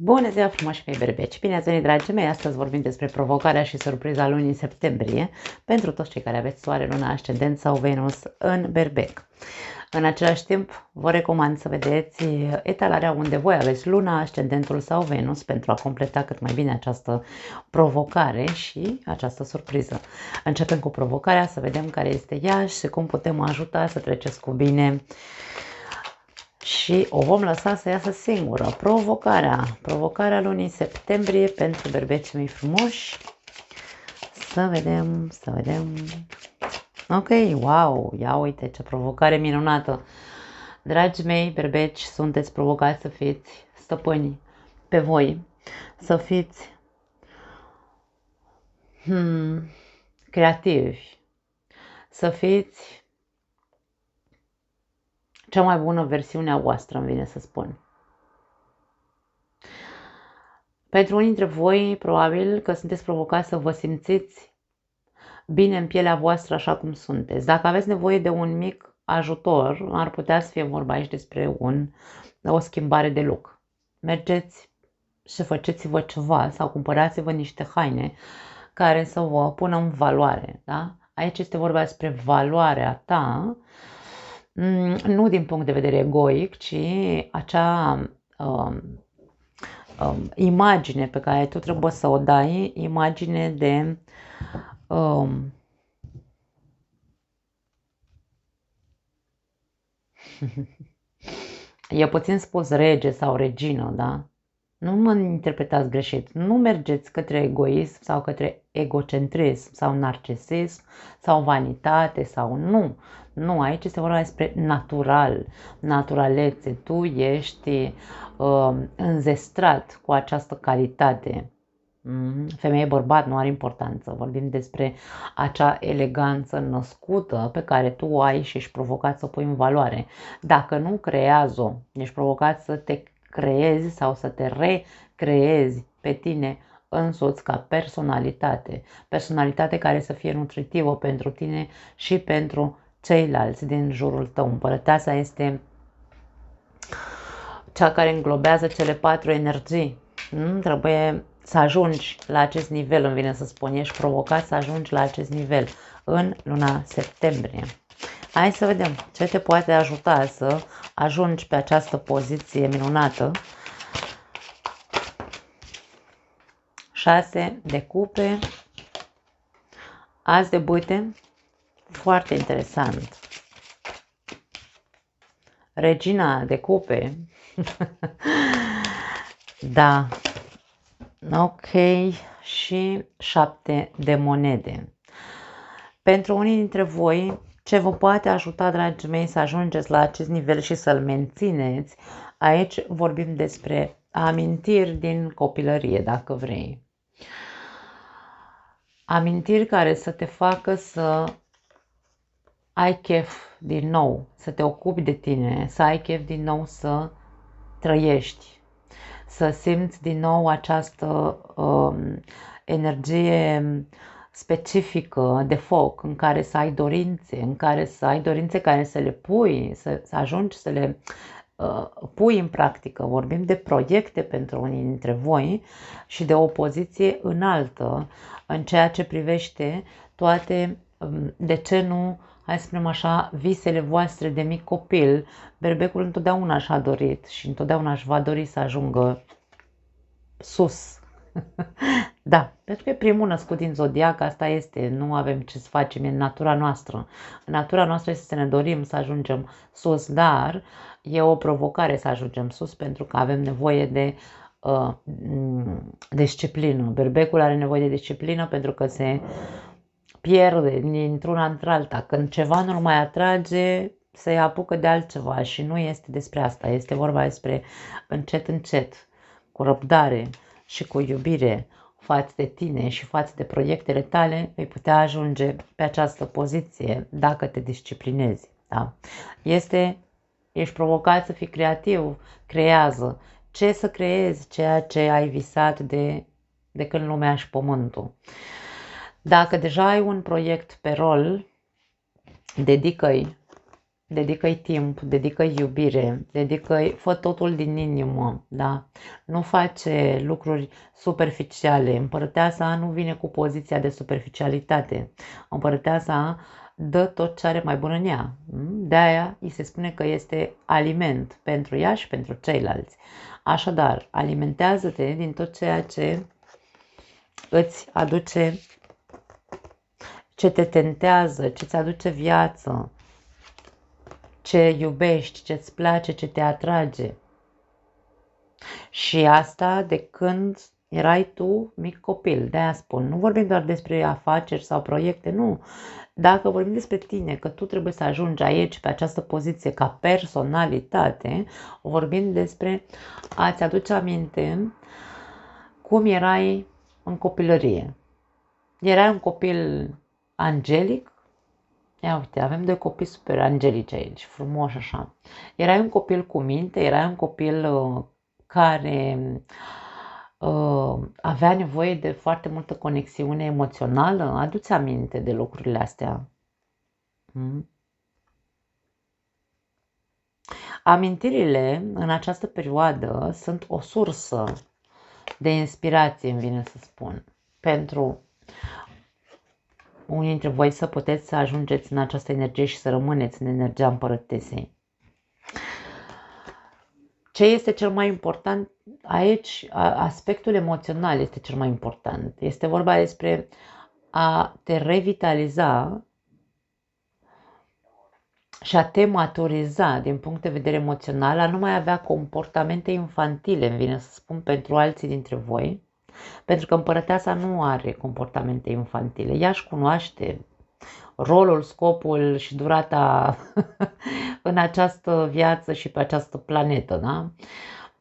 Bună ziua, frumoși mei berbeci! Bine ați venit, dragii mei! Astăzi vorbim despre provocarea și surpriza lunii septembrie pentru toți cei care aveți soare, luna, ascendent sau Venus în berbec. În același timp, vă recomand să vedeți etalarea unde voi aveți luna, ascendentul sau Venus pentru a completa cât mai bine această provocare și această surpriză. Începem cu provocarea, să vedem care este ea și cum putem ajuta să treceți cu bine și o vom lăsa să iasă singură. Provocarea lunii septembrie pentru berbecii mei frumoși. Să vedem. Ok, wow, ia uite ce provocare minunată. Dragii mei berbeci, sunteți provocați să fiți stăpâni pe voi, să fiți creativi, să fiți cea mai bună versiune a voastră, îmi vine să spun. Pentru unii dintre voi, probabil că sunteți provocați să vă simțiți bine în pielea voastră așa cum sunteți. Dacă aveți nevoie de un mic ajutor, ar putea să fie vorba aici despre o schimbare de look. Mergeți și faceți-vă ceva sau cumpărați-vă niște haine care să vă pună în valoare. Da? Aici este vorba despre valoarea ta, nu din punct de vedere egoic, ci acea imagine pe care tu trebuie să o dai, imagine de e puțin spus rege sau regină, da? Nu mă interpretați greșit. Nu mergeți către egoism sau către egocentrism sau narcisism sau vanitate sau nu. Nu, aici este vorba despre natural, naturalețe. Tu ești înzestrat cu această calitate. Femeie, bărbat, nu are importanță. Vorbim despre acea eleganță născută pe care tu o ai și ești provocat să o pui în valoare. Dacă nu creează-o, ești provocat să te creezi sau să te recreezi pe tine însuți ca personalitate. Personalitate care să fie nutritivă pentru tine și pentru ceilalți din jurul tău. Împărăteasa este cea care înglobează cele 4 energii. Trebuie să ajungi la acest nivel, îmi vine să spun, ești provocat să ajungi la acest nivel în luna septembrie. Hai să vedem ce te poate ajuta să ajungi pe această poziție minunată. 6 de cupe, as de bâte, foarte interesant. Regina de cupe, da, ok, și 7 de monede. Pentru unii dintre voi, ce vă poate ajuta, dragii mei, să ajungeți la acest nivel și să-l mențineți, aici vorbim despre amintiri din copilărie, dacă vrei. Amintiri care să te facă să ai chef din nou, să te ocupi de tine, să ai chef din nou să trăiești, să simți din nou această energie specifică de foc, în care să ai dorințe, care să le pui, să ajungi să le pui în practică. Vorbim de proiecte pentru unii dintre voi și de o poziție înaltă în ceea ce privește toate, de ce nu, hai să spunem așa, visele voastre de mic copil. Berbecul întotdeauna și-a dorit și întotdeauna își va dori să ajungă sus. Da, pentru că e primul născut din zodiac, asta este, nu avem ce să facem, e în natura noastră. În natura noastră este să ne dorim să ajungem sus, dar e o provocare să ajungem sus pentru că avem nevoie de disciplină. Berbecul are nevoie de disciplină pentru că se pierde dintr-una într-alta. Când ceva nu-l mai atrage, se apucă de altceva și nu este despre asta. Este vorba despre încet, încet, cu răbdare și cu iubire față de tine și față de proiectele tale, vei putea ajunge pe această poziție dacă te disciplinezi. Da? Ești provocat să fii creativ, creează. Ce să creezi? Ceea ce ai visat de când lumea și pământul. Dacă deja ai un proiect pe rol, dedică-i dedică-i timp, dedică-i iubire, dedică-i, fă totul din inimă, da? Nu face lucruri superficiale. Împărăteasa nu vine cu poziția de superficialitate. Împărăteasa dă tot ce are mai bun în ea. De-aia îi se spune că este aliment pentru ea și pentru ceilalți. Așadar, alimentează-te din tot ceea ce îți aduce, ce te tentează, ce îți aduce viață, ce iubești, ce îți place, ce te atrage. Și asta de când erai tu mic copil. De-aia spun, nu vorbim doar despre afaceri sau proiecte, nu. Dacă vorbim despre tine, că tu trebuie să ajungi aici, pe această poziție, ca personalitate, vorbim despre a-ți aduce aminte cum erai în copilărie. Erai un copil angelic. Ia uite, avem doi copii super angelici aici, frumoși așa. Erai un copil cu minte, erai un copil care avea nevoie de foarte multă conexiune emoțională. Adu-ți aminte de lucrurile astea. Amintirile în această perioadă sunt o sursă de inspirație, îmi vine să spun, pentru unii dintre voi să puteți să ajungeți în această energie și să rămâneți în energia împărătesei. Ce este cel mai important aici? Aspectul emoțional este cel mai important. Este vorba despre a te revitaliza și a te maturiza din punct de vedere emoțional, a nu mai avea comportamente infantile, îmi vine să spun, pentru alții dintre voi, pentru că împărăteasa nu are comportamente infantile. Ea își cunoaște rolul, scopul și durata în această viață și pe această planetă, da?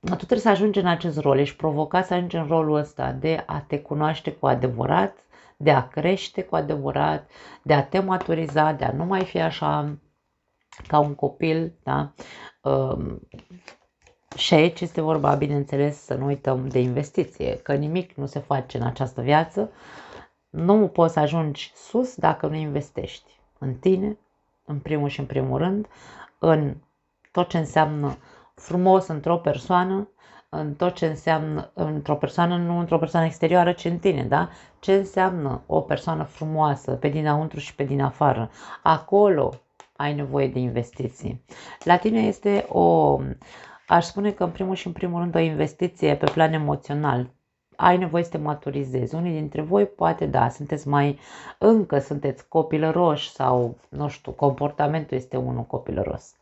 Tu trebuie să ajungi în acest rol, ești provocat să ajungi în rolul ăsta de a te cunoaște cu adevărat, de a crește cu adevărat, de a te maturiza, de a nu mai fi așa ca un copil, da? Și aici este vorba, bineînțeles, să nu uităm de investiție, că nimic nu se face în această viață. Nu poți să ajungi sus dacă nu investești în tine, în primul și în primul rând, în tot ce înseamnă frumos într-o persoană, în tot ce înseamnă într-o persoană, nu într-o persoană exterioară, ci în tine, da? Ce înseamnă o persoană frumoasă pe dinăuntru și pe din afară? Acolo ai nevoie de investiții. La tine este aș spune că în primul și în primul rând o investiție pe plan emoțional. Ai nevoie să te maturizezi. Unii dintre voi poate da, încă sunteți copilăroși sau, nu știu, comportamentul este unul copilăros.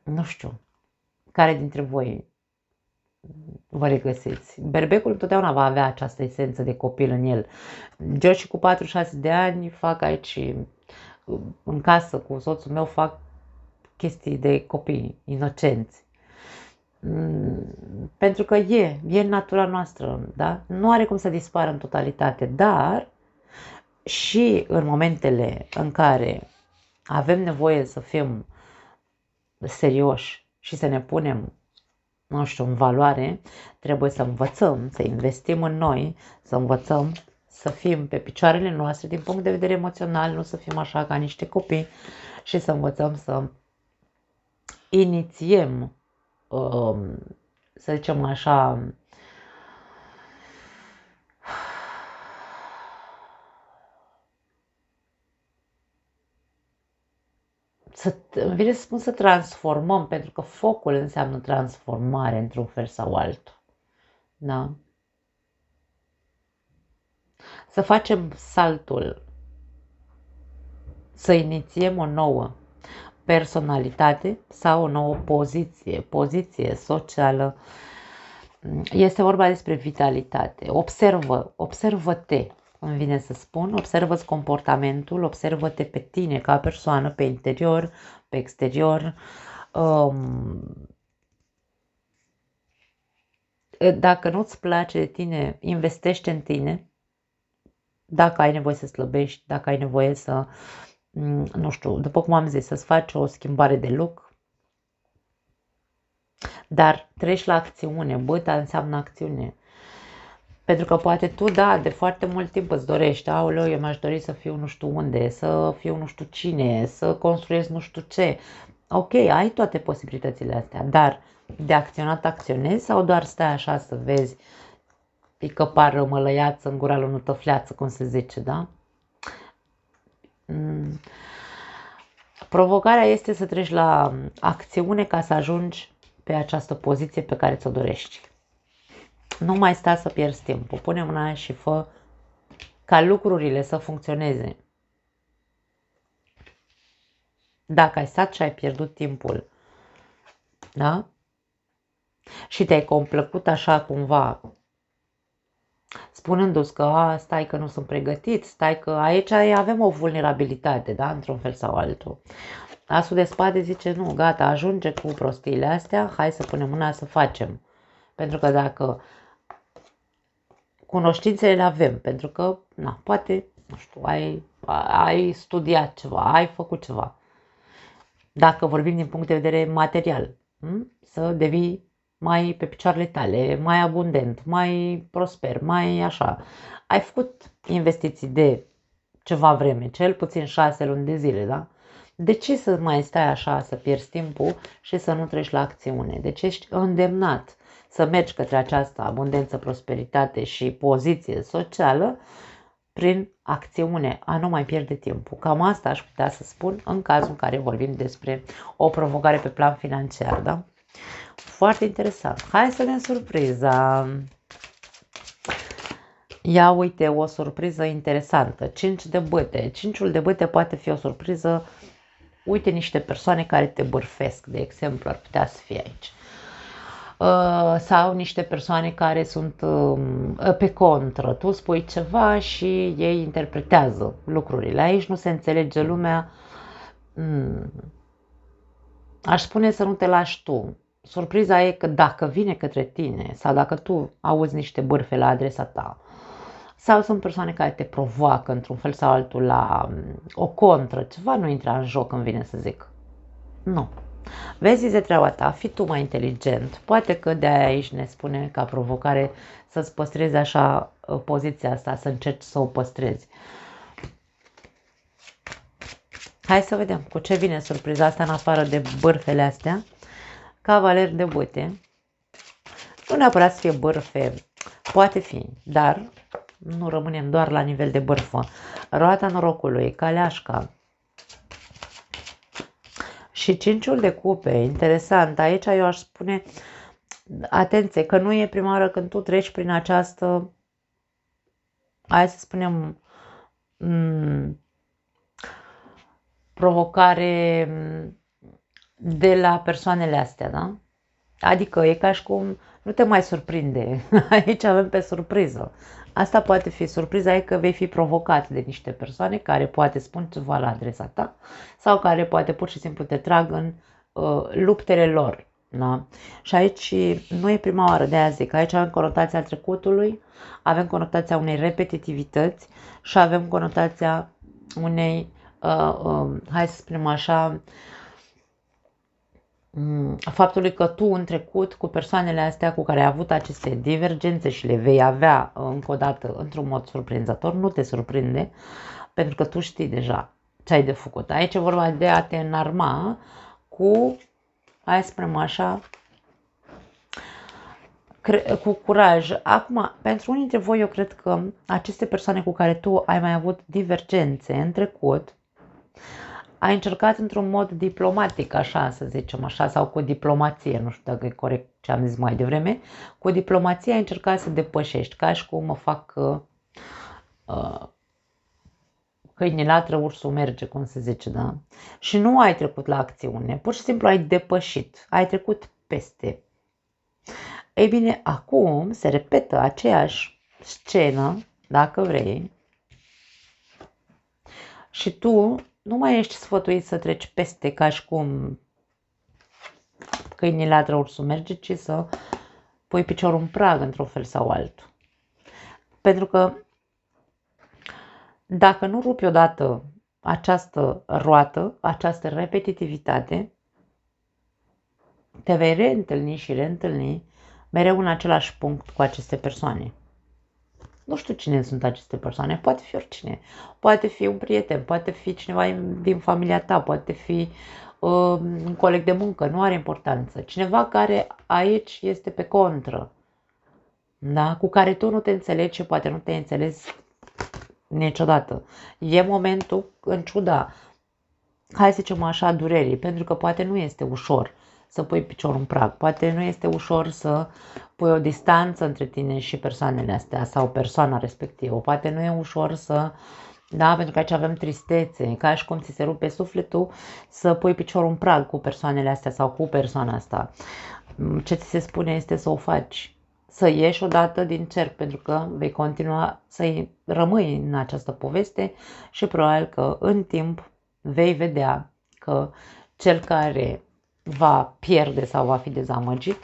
Nu știu, care dintre voi vă regăsiți? Berbecul întotdeauna va avea această esență de copil în el. Eu și cu 4-6 de ani fac aici, în casă cu soțul meu, fac chestii de copii inocenți. Pentru că e natura noastră, da? Nu are cum să dispară în totalitate, dar și în momentele în care avem nevoie să fim serioși și să ne punem, nu știu, în valoare, trebuie să învățăm, să investim în noi, să învățăm să fim pe picioarele noastre din punct de vedere emoțional, nu să fim așa ca niște copii și să învățăm să inițiem, să zicem așa, îmi vine să spun să transformăm, pentru că focul înseamnă transformare într-un fel sau altul. Da? Să facem saltul, să inițiem o nouă personalitate sau o nouă poziție socială. Este vorba despre vitalitate. Observă-te, îmi vine să spun, observă-ți comportamentul, observă-te pe tine ca persoană, pe interior, pe exterior. Dacă nu-ți place de tine, investește în tine. Dacă ai nevoie să slăbești, dacă ai nevoie să, nu știu, după cum am zis, să-ți faci o schimbare de look, dar treci la acțiune. Băta înseamnă acțiune. Pentru că poate tu, da, de foarte mult timp îți dorești, aoleu, eu mi-aș dori să fiu nu știu unde, să fiu nu știu cine, să construiesc nu știu ce. Ok, ai toate posibilitățile astea, dar de acționat acționezi sau doar stai așa să vezi pică pară mălăiață în gura lui nu tăfleață, cum se zice, da? Provocarea este să treci la acțiune ca să ajungi pe această poziție pe care ți-o dorești. Nu mai sta să pierzi timpul. Pune mâna și fă ca lucrurile să funcționeze. Dacă ai stat și ai pierdut timpul, da? Și te-ai complăcut așa cumva, spunându-ți că stai că nu sunt pregătit, stai că aici avem o vulnerabilitate, da? Într-un fel sau altul. Asul de spade zice, nu, gata, ajunge cu prostiile astea, hai să punem mâna să facem. Pentru că dacă cunoștințele le avem, pentru că, na, poate, nu știu, ai studiat ceva, ai făcut ceva. Dacă vorbim din punct de vedere material, să devii mai pe picioarele tale, mai abundent, mai prosper, mai așa. Ai făcut investiții de ceva vreme, cel puțin 6 luni de zile, da? De ce să mai stai așa, să pierzi timpul și să nu treci la acțiune? Deci ești îndemnat să mergi către această abundență, prosperitate și poziție socială prin acțiune, a nu mai pierde timpul. Cam asta aș putea să spun în cazul în care vorbim despre o provocare pe plan financiar, da? Foarte interesant. Hai să vedem surpriza. Ia uite, o surpriză interesantă. 5 de bâte. 5-ul de bâte poate fi o surpriză. Uite niște persoane care te bârfesc, de exemplu, ar putea să fie aici. Sau niște persoane care sunt pe contră. Tu spui ceva și ei interpretează lucrurile. Aici nu se înțelege lumea. Aș spune să nu te lași tu. Surpriza e că dacă vine către tine sau dacă tu auzi niște bârfe la adresa ta sau sunt persoane care te provoacă într-un fel sau altul la o contră, ceva nu intră în joc, îmi vine să zic. Nu. Vezi de treaba ta, fii tu mai inteligent. Poate că de aia aici ne spune ca provocare să-ți păstrezi așa poziția asta, să încerci să o păstrezi. Hai să vedem cu ce vine surpriza asta în afară de bârfele astea. Cavaler de bâte. Nu neapărat să fie bârfe, poate fi, dar nu rămânem doar la nivel de bârfă. Roata norocului, caleașca. Și 5-ul de cupe, interesant. Aici eu aș spune, atenție, că nu e prima oară când tu treci prin această, hai să spunem, provocare de la persoanele astea, da? Adică e ca și cum nu te mai surprinde. Aici avem pe surpriză. Asta poate fi surpriza, e că vei fi provocat de niște persoane care poate spun ceva la adresa ta sau care poate pur și simplu te trag în luptele lor. Da? Și aici nu e prima oară, de aia zic, aici avem conotația trecutului, avem conotația unei repetitivități și avem conotația unei, hai să spunem așa, faptului că tu în trecut cu persoanele astea cu care ai avut aceste divergențe și le vei avea încă o dată într-un mod surprinzător, nu te surprinde, pentru că tu știi deja ce ai de făcut. Aici e vorba de a te înarma cu, hai să spunem așa, cu curaj. Acum, pentru unii dintre voi, eu cred că aceste persoane cu care tu ai mai avut divergențe în trecut, ai încercat într-un mod diplomatic, așa să zicem așa, sau cu diplomație, nu știu dacă e corect ce am zis mai devreme, cu diplomație ai încercat să depășești, ca și cum mă fac câine latră, ursul merge, cum se zice, da? Și nu ai trecut la acțiune, pur și simplu ai depășit, ai trecut peste. Ei bine, acum se repetă aceeași scenă, dacă vrei, și tu nu mai ești sfătuit să treci peste ca și cum câinii latră, ursul merge, ci să pui piciorul în prag într-un fel sau altul. Pentru că dacă nu rupi odată această roată, această repetitivitate, te vei reîntâlni și reîntâlni mereu în același punct cu aceste persoane. Nu știu cine sunt aceste persoane, poate fi oricine. Poate fi un prieten, poate fi cineva din familia ta, poate fi un coleg de muncă, nu are importanță. Cineva care aici este pe contră, da? Cu care tu nu te înțelegi și poate nu te înțelegi niciodată. E momentul, în ciuda, hai să zicem așa, durerii, pentru că poate nu este ușor să pui piciorul în prag, poate nu este ușor să pui o distanță între tine și persoanele astea sau persoana respectivă, poate nu e ușor să, da, pentru că aici avem tristețe, ca și cum ți se rupe sufletul să pui piciorul în prag cu persoanele astea sau cu persoana asta. Ce ți se spune este să o faci, să ieși odată din cerc, pentru că vei continua să rămâi în această poveste și probabil că în timp vei vedea că cel care va pierde sau va fi dezamăgit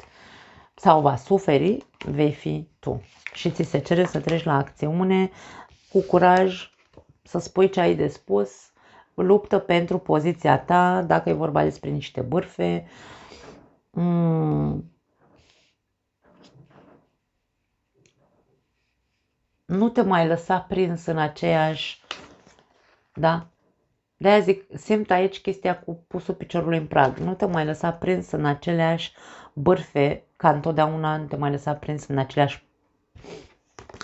sau va suferi, vei fi tu. Și ți se cere să treci la acțiune cu curaj, să spui ce ai de spus, luptă pentru poziția ta, dacă e vorba despre niște bârfe. Nu te mai lăsa prins în aceeași, da? De-aia zic, simt aici chestia cu pusul piciorului în prag. Nu te mai lăsa prins în aceleași bârfe, ca întotdeauna nu te mai lăsa prins în aceleași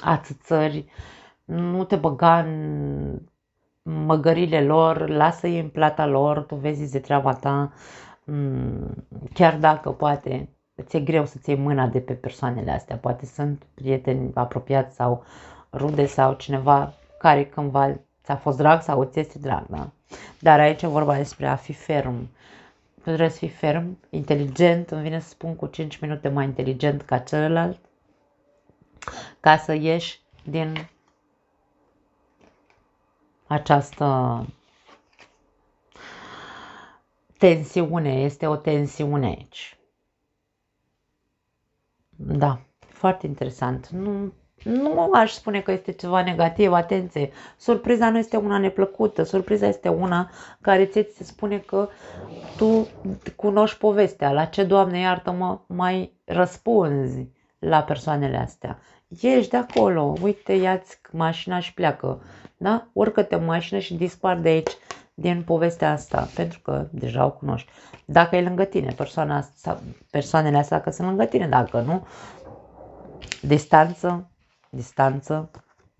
ațățări. Nu te băga în măgările lor, lasă-i în plata lor, tu vezi de treaba ta. Chiar dacă poate ți-e greu să-ți iei mâna de pe persoanele astea, poate sunt prieteni apropiați sau rude sau cineva care cândva ți-a fost drag sau ți este drag, da? Dar aici e vorba despre a fi ferm. Tu trebuie să fii ferm, inteligent, îmi vine să spun cu 5 minute mai inteligent ca celălalt, ca să ieși din această tensiune. Este o tensiune aici. Da, foarte interesant. Nu aș spune că este ceva negativ, atenție. Surpriza nu este una neplăcută, surpriza este una care ți spune că tu cunoști povestea. La ce, Doamne iartă-mă, mai răspunzi la persoanele astea. Ieși de acolo, uite, ia-ți mașina și pleacă. Da? Urcă-te în mașină și dispar de aici, din povestea asta, pentru că deja o cunoști. Dacă e lângă tine, persoanele astea că sunt lângă tine, dacă nu, distanță,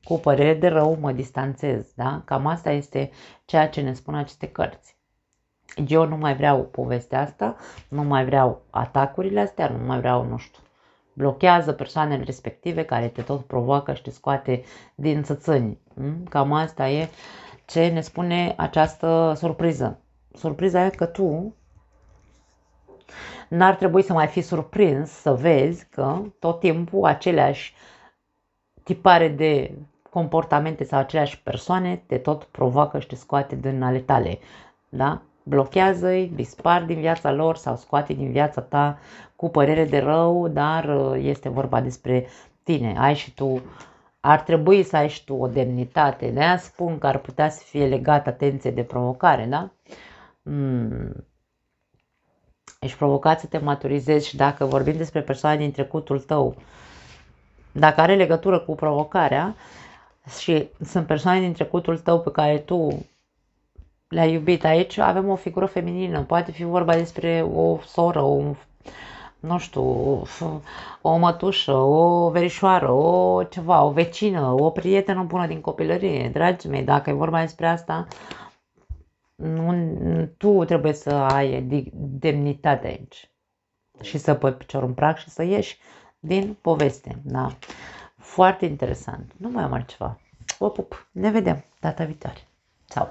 cu părere de rău mă distanțez, da? Cam asta este ceea ce ne spun aceste cărți. Eu nu mai vreau povestea asta, nu mai vreau atacurile astea, nu mai vreau, nu știu, blochează persoanele respective care te tot provoacă și te scoate din țățâni. Cam asta e ce ne spune această surpriză. Surpriza e că tu n-ar trebui să mai fii surprins să vezi că tot timpul aceleași tipare de comportamente sau aceleași persoane te tot provoacă și te scoate din ale tale. Da? Blochează-i, dispar din viața lor sau scoate din viața ta cu părere de rău, dar este vorba despre tine. Ai și tu, ar trebui să ai și tu o demnitate. De-aia spun că ar putea să fie legat, atenție, de provocare, da? Ești provocat să te maturizezi și dacă vorbim despre persoane din trecutul tău, dacă are legătură cu provocarea și sunt persoane din trecutul tău pe care tu le-ai iubit, aici avem o figură feminină, poate fi vorba despre o soră, nu știu, o mătușă, o verișoară, o vecină, o prietenă bună din copilărie. Dragii mei, dacă e vorba despre asta, tu trebuie să ai demnitate aici și să pui piciorul în prag și să ieși din poveste. Da? Foarte interesant. Nu mai am altceva. Vă pup. Ne vedem data viitoare. Ciao.